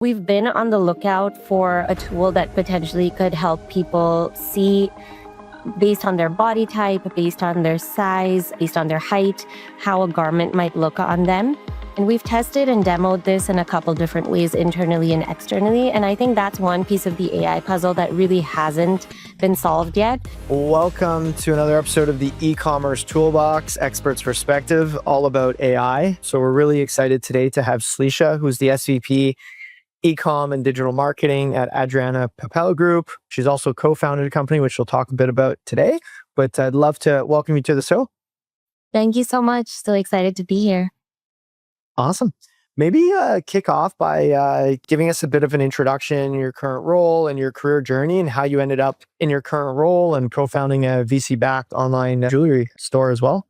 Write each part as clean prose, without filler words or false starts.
We've been on the lookout for a tool that potentially could help people see based on their body type, based on their size, based on their height, how a garment might look on them. And we've tested and demoed this in a couple different ways, internally and externally. And I think that's one piece of the AI puzzle that really hasn't been solved yet. Welcome to another episode of the e-commerce toolbox, expert's perspective, all about AI. So we're really excited today to have Slisha, who's the SVP e-com and digital marketing at Adrianna Papell Group. She's also co-founded a company, which we'll talk a bit about today. But I'd love to welcome you to the show. Thank you so much. So excited to be here. Awesome. Maybe kick off by giving us a bit of an introduction, your current role and your career journey, and how you ended up in your current role and co-founding a VC-backed online jewelry store as well.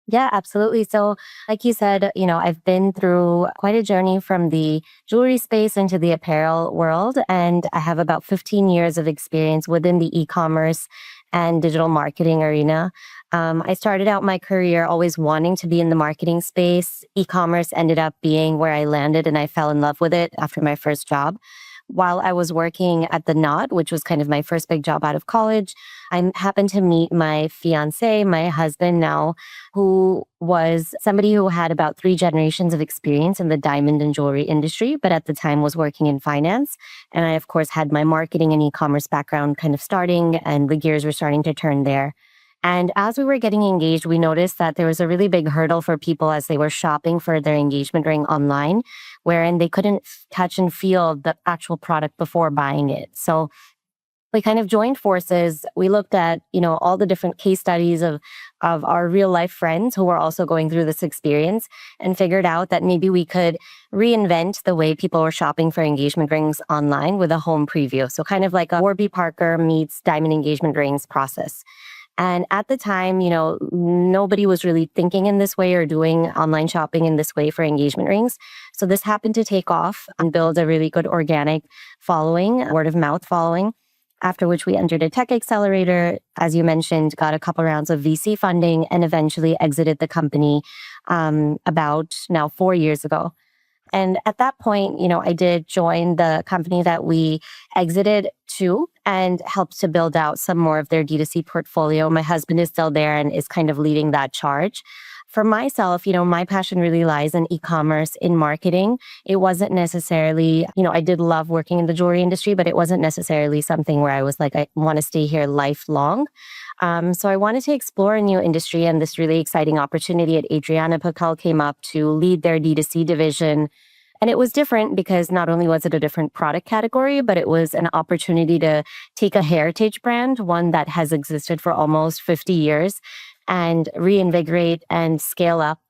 Yeah, absolutely. So like you said, I've been through quite a journey from the jewelry space into the apparel world, and I have about 15 years of experience within the e-commerce and digital marketing arena. I started out my career always wanting to be in the marketing space. E-commerce ended up being where I landed, and I fell in love with it after my first job. While I was working at the Knot, which was kind of my first big job out of college, I happened to meet my fiance, my husband now, who was somebody who had about 3 generations of experience in the diamond and jewelry industry, but at the time was working in finance. And I, of course, had my marketing and e-commerce background kind of starting, and the gears were starting to turn there. And as we were getting engaged, we noticed that there was a really big hurdle for people as they were shopping for their engagement ring online, wherein they couldn't touch and feel the actual product before buying it. So we kind of joined forces. We looked at, all the different case studies of our real life friends who were also going through this experience, and figured out that maybe we could reinvent the way people were shopping for engagement rings online with a home preview. So kind of like a Warby Parker meets diamond engagement rings process. And at the time, nobody was really thinking in this way or doing online shopping in this way for engagement rings. So this happened to take off and build a really good organic following, word of mouth following, after which we entered a tech accelerator, as you mentioned, got a couple rounds of VC funding, and eventually exited the company about now 4 years ago. And at that point, I did join the company that we exited to and helped to build out some more of their D2C portfolio. My husband is still there and is kind of leading that charge. For myself, my passion really lies in e-commerce, in marketing. It wasn't necessarily, I did love working in the jewelry industry, but it wasn't necessarily something where I was like, I want to stay here lifelong. So I wanted to explore a new industry, and this really exciting opportunity at Adrianna Papell came up to lead their D2C division. And it was different because not only was it a different product category, but it was an opportunity to take a heritage brand, one that has existed for almost 50 years, and reinvigorate and scale up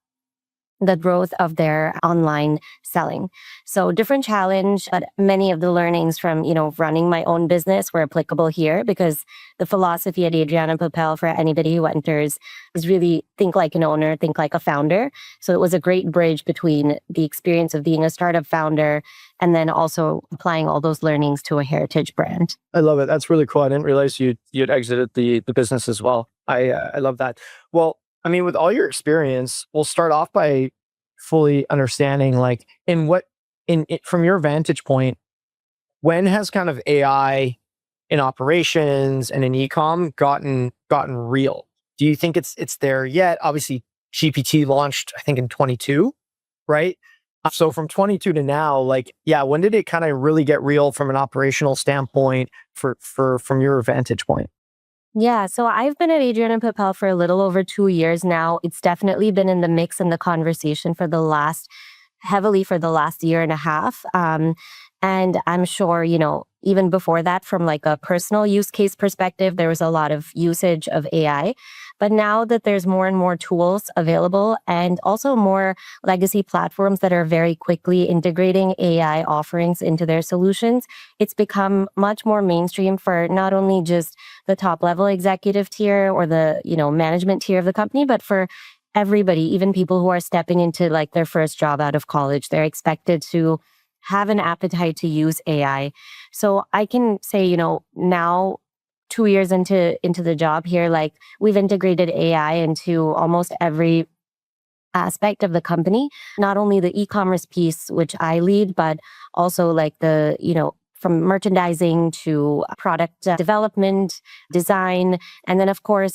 the growth of their online selling. So different challenge, but many of the learnings from, running my own business were applicable here, because the philosophy at Adrianna Papell for anybody who enters is really think like an owner, think like a founder. So it was a great bridge between the experience of being a startup founder and then also applying all those learnings to a heritage brand. I love it. That's really cool. I didn't realize you'd exited the business as well. I love that. Well, I mean, with all your experience, we'll start off by fully understanding, like, from your vantage point, when has kind of AI in operations and in e-com gotten real? Do you think it's there yet? Obviously, GPT launched, I think, in 22, right? So from 22 to now, when did it kind of really get real from an operational standpoint from your vantage point? Yeah, so I've been at Adrianna Papell for a little over 2 years now. It's definitely been in the mix and the conversation heavily for the last year and a half. And I'm sure, even before that, from like a personal use case perspective, there was a lot of usage of AI. But now that there's more and more tools available, and also more legacy platforms that are very quickly integrating AI offerings into their solutions, it's become much more mainstream for not only just the top level executive tier or the, management tier of the company, but for everybody, even people who are stepping into like their first job out of college. They're expected to have an appetite to use AI. So I can say, now 2 years into the job here, like we've integrated AI into almost every aspect of the company, not only the e-commerce piece, which I lead, but also like the, from merchandising to product development, design. And then, of course,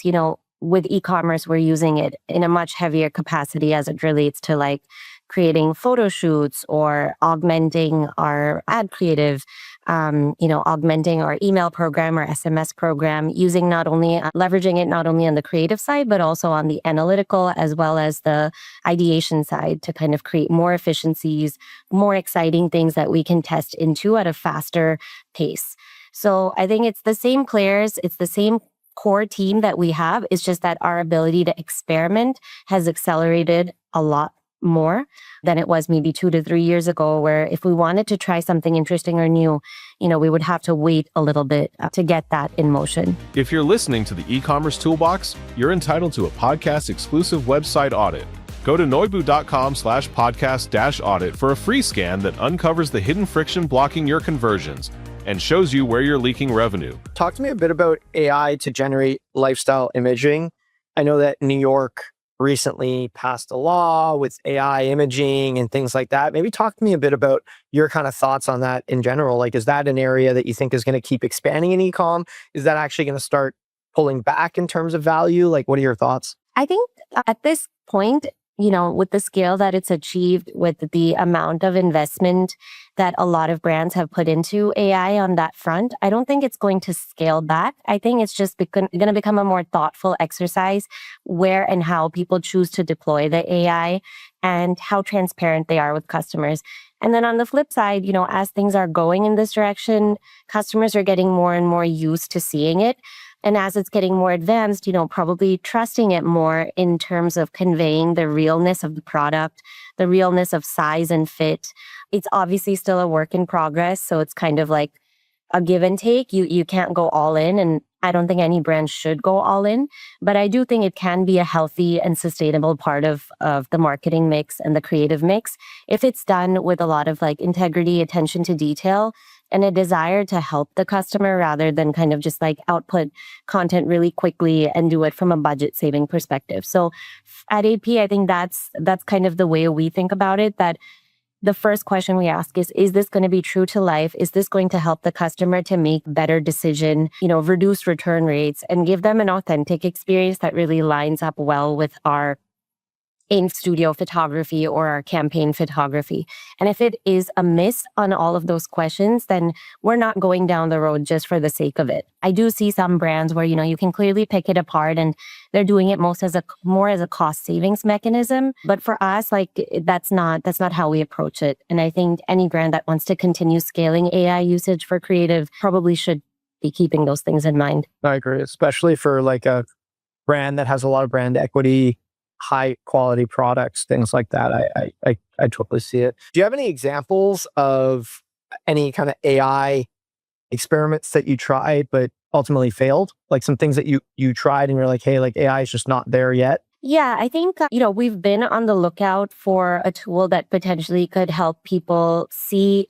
with e-commerce, we're using it in a much heavier capacity as it relates to like creating photo shoots or augmenting our ad creative, augmenting our email program or SMS program, using leveraging it not only on the creative side, but also on the analytical as well as the ideation side to kind of create more efficiencies, more exciting things that we can test into at a faster pace. So I think it's the same players, it's the same core team that we have. It's just that our ability to experiment has accelerated a lot more than it was maybe 2 to 3 years ago, where if we wanted to try something interesting or new, we would have to wait a little bit to get that in motion. If you're listening to the e-commerce toolbox, you're entitled to a podcast exclusive website audit. Go to noibu.com/podcast-audit for a free scan that uncovers the hidden friction blocking your conversions and shows you where you're leaking revenue. Talk to me a bit about AI to generate lifestyle imaging. I know that New York recently passed a law with AI imaging and things like that. Maybe talk to me a bit about your kind of thoughts on that in general. Like, is that an area that you think is going to keep expanding in e-com? Is that actually going to start pulling back in terms of value? Like, what are your thoughts? I think at this point, with the scale that it's achieved, with the amount of investment that a lot of brands have put into AI on that front, I don't think it's going to scale back. I think it's just going to become a more thoughtful exercise where and how people choose to deploy the AI and how transparent they are with customers. And then on the flip side, as things are going in this direction, customers are getting more and more used to seeing it. And as it's getting more advanced, probably trusting it more in terms of conveying the realness of the product, the realness of size and fit. It's obviously still a work in progress. So it's kind of like a give and take. You can't go all in. And I don't think any brand should go all in. But I do think it can be a healthy and sustainable part of the marketing mix and the creative mix if it's done with a lot of like integrity, attention to detail, and a desire to help the customer rather than kind of just like output content really quickly and do it from a budget saving perspective. So at AP, I think that's kind of the way we think about it, that the first question we ask is this going to be true to life? Is this going to help the customer to make better decision, reduce return rates and give them an authentic experience that really lines up well with our in-studio photography or our campaign photography? And if it is a miss on all of those questions, then we're not going down the road just for the sake of it. I do see some brands where, you can clearly pick it apart and they're doing it more as a cost savings mechanism. But for us, like that's not how we approach it. And I think any brand that wants to continue scaling AI usage for creative probably should be keeping those things in mind. I agree, especially for like a brand that has a lot of brand equity, high quality products, things like that. I totally see it. Do you have any examples of any kind of AI experiments that you tried but ultimately failed? Like some things that you tried and you're like, hey, like AI is just not there yet? Yeah, I think, we've been on the lookout for a tool that potentially could help people see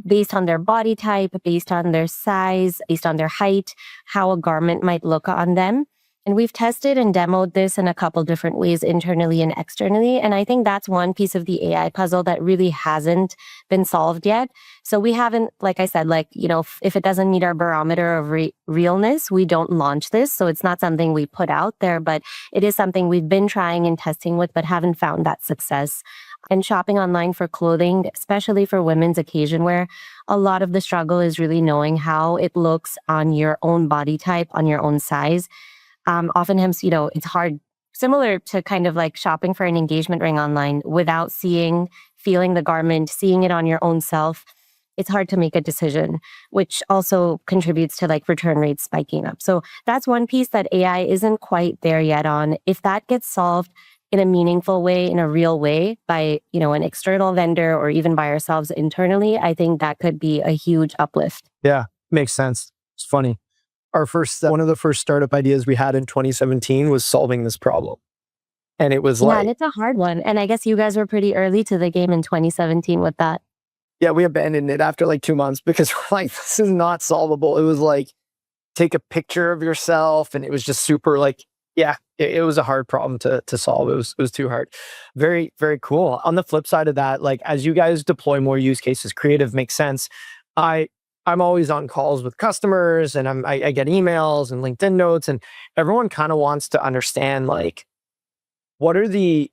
based on their body type, based on their size, based on their height, how a garment might look on them. And we've tested and demoed this in a couple different ways, internally and externally. And I think that's one piece of the AI puzzle that really hasn't been solved yet. So we haven't, like I said, if it doesn't meet our barometer of realness, we don't launch this. So it's not something we put out there, but it is something we've been trying and testing with, but haven't found that success. And shopping online for clothing, especially for women's occasion wear, a lot of the struggle is really knowing how it looks on your own body type, on your own size. Oftentimes, it's hard, similar to kind of like shopping for an engagement ring online without feeling the garment, seeing it on your own self. It's hard to make a decision, which also contributes to like return rates spiking up. So that's one piece that AI isn't quite there yet on. If that gets solved in a meaningful way, in a real way by, an external vendor or even by ourselves internally, I think that could be a huge uplift. Yeah, makes sense. It's funny. One of the first startup ideas we had in 2017 was solving this problem. And it was and it's a hard one. And I guess you guys were pretty early to the game in 2017 with that. Yeah, we abandoned it after like 2 months because we're like, this is not solvable. It was like, take a picture of yourself. And it was just super like, yeah, it was a hard problem to solve. It was too hard. Very, very cool. On the flip side of that, like as you guys deploy more use cases, creative makes sense. I I'm always on calls with customers, and I get emails and LinkedIn notes, and everyone kind of wants to understand like what are the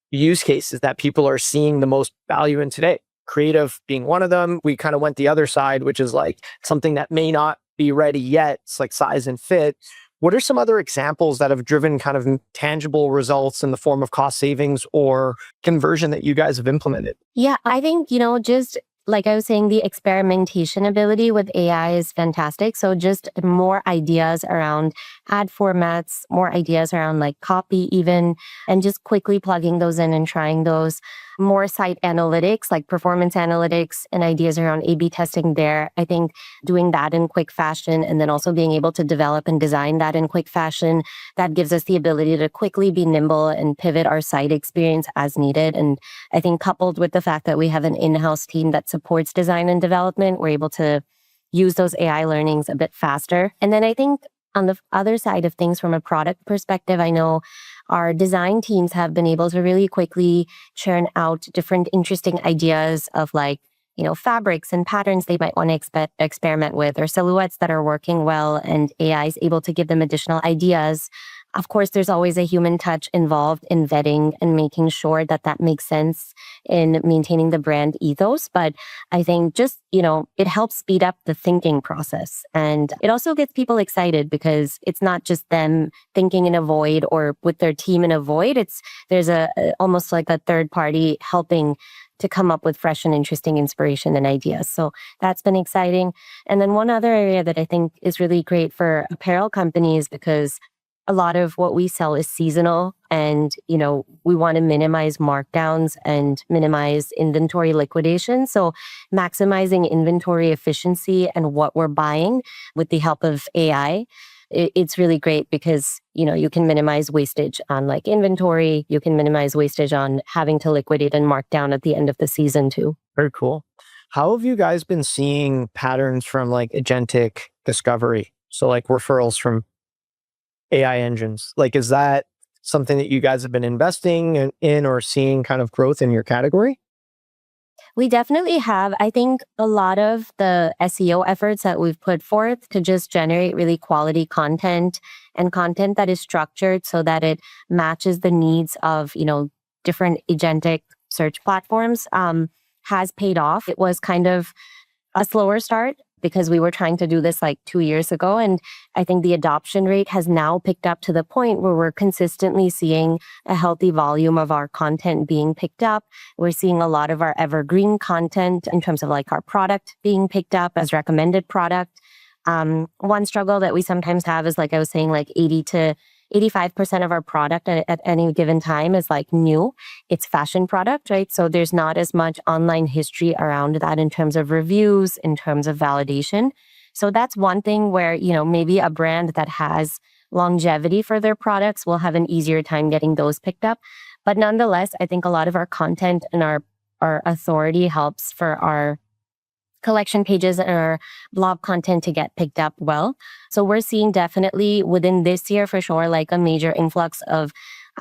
use cases that people are seeing the most value in today. Creative being one of them. We kind of went the other side, which is like something that may not be ready yet. It's like size and fit. What are some other examples that have driven kind of tangible results in the form of cost savings or conversion that you guys have implemented? Yeah, I think, just like I was saying, the experimentation ability with AI is fantastic. So just more ideas around ad formats, more ideas around like copy even, and just quickly plugging those in and trying those. More site analytics, like performance analytics and ideas around A/B testing there. I think doing that in quick fashion and then also being able to develop and design that in quick fashion, that gives us the ability to quickly be nimble and pivot our site experience as needed. And I think coupled with the fact that we have an in-house team that supports design and development, we're able to use those AI learnings a bit faster. And then I think on the other side of things, from a product perspective, I know our design teams have been able to really quickly churn out different interesting ideas of like, fabrics and patterns they might want to experiment with, or silhouettes that are working well, and AI is able to give them additional ideas. Of course, there's always a human touch involved in vetting and making sure that that makes sense in maintaining the brand ethos. But I think just, it helps speed up the thinking process. And it also gets people excited because it's not just them thinking in a void or with their team in a void. There's almost like a third party helping to come up with fresh and interesting inspiration and ideas. So that's been exciting. And then one other area that I think is really great for apparel companies, because a lot of what we sell is seasonal, and we want to minimize markdowns and minimize inventory liquidation. So maximizing inventory efficiency and what we're buying with the help of AI, it's really great because you can minimize wastage on like inventory. You can minimize wastage on having to liquidate and mark down at the end of the season too. Very cool. How have you guys been seeing patterns from like agentic discovery? So like referrals from AI engines. Like, is that something that you guys have been investing in or seeing kind of growth in your category? We definitely have. I think a lot of the SEO efforts that we've put forth to just generate really quality content and content that is structured so that it matches the needs of, different agentic search platforms has paid off. It was kind of a slower start because we were trying to do this like 2 years ago. And I think the adoption rate has now picked up to the point where we're consistently seeing a healthy volume of our content being picked up. We're seeing a lot of our evergreen content in terms of like our product being picked up as recommended product. One struggle that we sometimes have is, like I was saying, like 80 to 85% of our product at any given time is like new. It's fashion product, right? So there's not as much online history around that in terms of reviews, in terms of validation. So that's one thing where, maybe a brand that has longevity for their products will have an easier time getting those picked up. But nonetheless, I think a lot of our content and our authority helps for our collection pages and our blog content to get picked up well. So we're seeing definitely within this year for sure, like a major influx of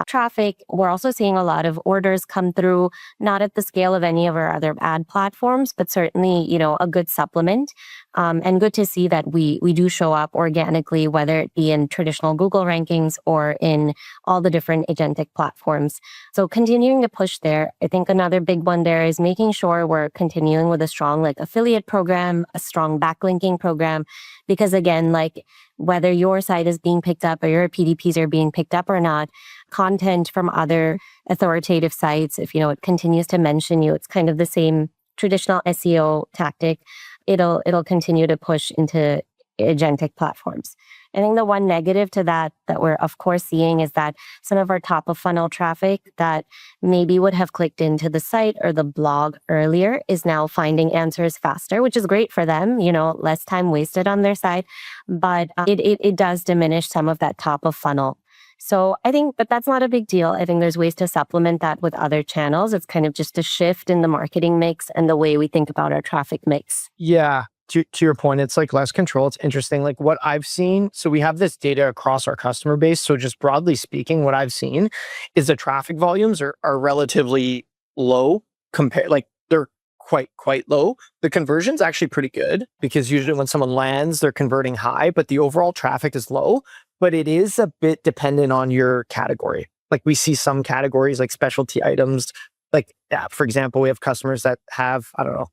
traffic. We're also seeing a lot of orders come through, not at the scale of any of our other ad platforms, but certainly, a good supplement. And good to see that we do show up organically, whether it be in traditional Google rankings or in all the different agentic platforms. So continuing to push there. I think another big one there is making sure we're continuing with a strong like affiliate program, a strong backlinking program, because again, like whether your site is being picked up or your PDPs are being picked up or not, content from other authoritative sites, if it continues to mention you, it's kind of the same traditional SEO tactic. It'll continue to push into agentic platforms. I think the one negative to that we're of course seeing is that some of our top of funnel traffic that maybe would have clicked into the site or the blog earlier is now finding answers faster, which is great for them, less time wasted on their side, but it does diminish some of that top of funnel. So I think, but that's not a big deal. I think there's ways to supplement that with other channels. It's kind of just a shift in the marketing mix and the way we think about our traffic mix. Yeah. to your point, it's like less control. It's interesting. Like what I've seen, so we have this data across our customer base. So just broadly speaking, what I've seen is the traffic volumes are relatively low compared, like they're quite low. The conversion's actually pretty good because usually when someone lands, they're converting high, but the overall traffic is low. But it is a bit dependent on your category. Like we see some categories like specialty items, like for example, we have customers that have, I don't know,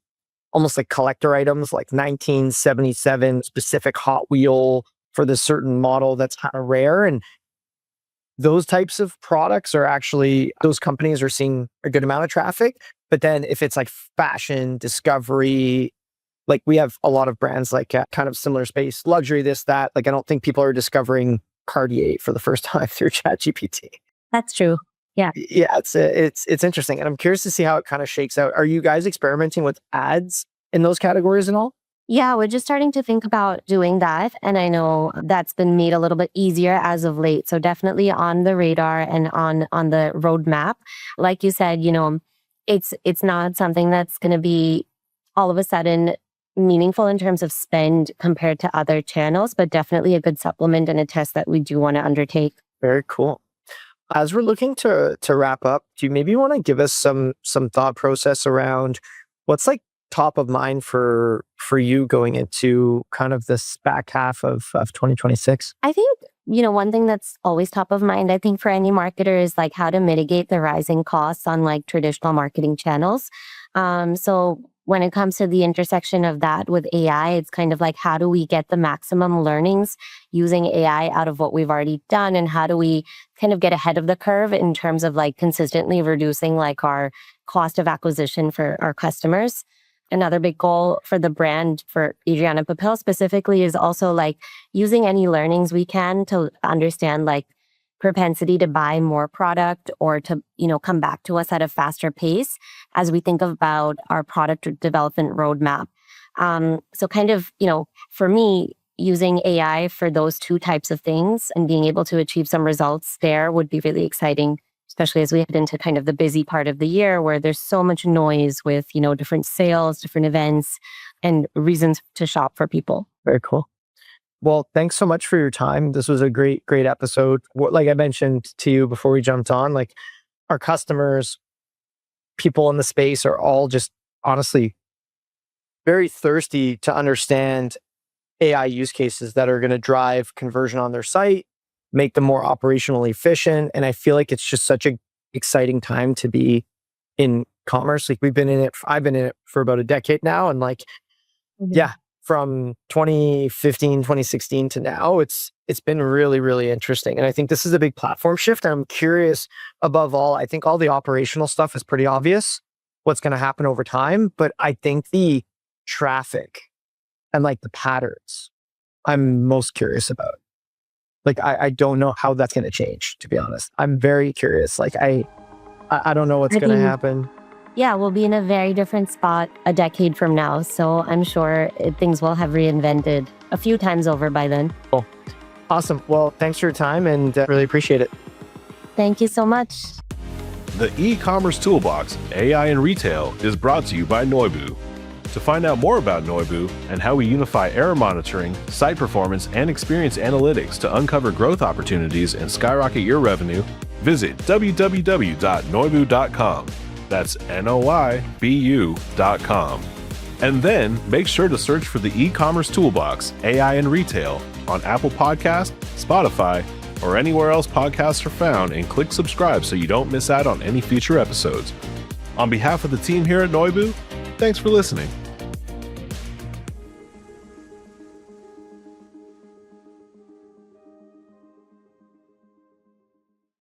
almost like collector items, like 1977 specific Hot Wheel for this certain model that's kind of rare. And those types of products are actually, those companies are seeing a good amount of traffic. But then if it's like fashion, discovery, like we have a lot of brands like kind of similar space, luxury, this, that. Like I don't think people are discovering Cartier for the first time through ChatGPT. That's true. Yeah. Yeah, it's interesting. And I'm curious to see how it kind of shakes out. Are you guys experimenting with ads in those categories at all? Yeah, we're just starting to think about doing that. And I know that's been made a little bit easier as of late. So definitely on the radar and on the roadmap. Like you said, it's not something that's going to be all of a sudden meaningful in terms of spend compared to other channels, but definitely a good supplement and a test that we do want to undertake. Very cool. As we're looking to wrap up, do you maybe want to give us some thought process around what's like top of mind for you going into kind of this back half of 2026? I think, one thing that's always top of mind, I think for any marketer is like how to mitigate the rising costs on like traditional marketing channels. So when it comes to the intersection of that with AI, it's kind of like, how do we get the maximum learnings using AI out of what we've already done? And how do we kind of get ahead of the curve in terms of like consistently reducing like our cost of acquisition for our customers? Another big goal for the brand, for Adrianna Papell specifically, is also like using any learnings we can to understand like propensity to buy more product or to, come back to us at a faster pace as we think about our product development roadmap. So kind of, for me, using AI for those two types of things and being able to achieve some results there would be really exciting, especially as we head into kind of the busy part of the year where there's so much noise with, different sales, different events, and reasons to shop for people. Very cool. Well, thanks so much for your time. This was a great episode. Like I mentioned to you before we jumped on, like our customers, people in the space are all just honestly very thirsty to understand AI use cases that are going to drive conversion on their site, make them more operationally efficient. And I feel like it's just such an exciting time to be in commerce. Like I've been in it for about a decade now. And like, yeah, from 2015, 2016 to now, it's been really interesting. And I think this is a big platform shift. And I'm curious, above all, I think all the operational stuff is pretty obvious, what's going to happen over time. But I think the traffic and like the patterns, I'm most curious about. Like, I don't know how that's going to change, to be honest. I'm very curious. Like, I don't know what's going to happen. Yeah, we'll be in a very different spot a decade from now. So I'm sure things will have reinvented a few times over by then. Cool. Awesome. Well, thanks for your time and really appreciate it. Thank you so much. The e-commerce toolbox, AI in retail, is brought to you by Noibu. To find out more about Noibu and how we unify error monitoring, site performance, and experience analytics to uncover growth opportunities and skyrocket your revenue, visit www.noibu.com. That's Noibu.com. And then make sure to search for the e-commerce toolbox, AI in retail, on Apple Podcasts, Spotify, or anywhere else podcasts are found, and click subscribe so you don't miss out on any future episodes. On behalf of the team here at Noibu, thanks for listening.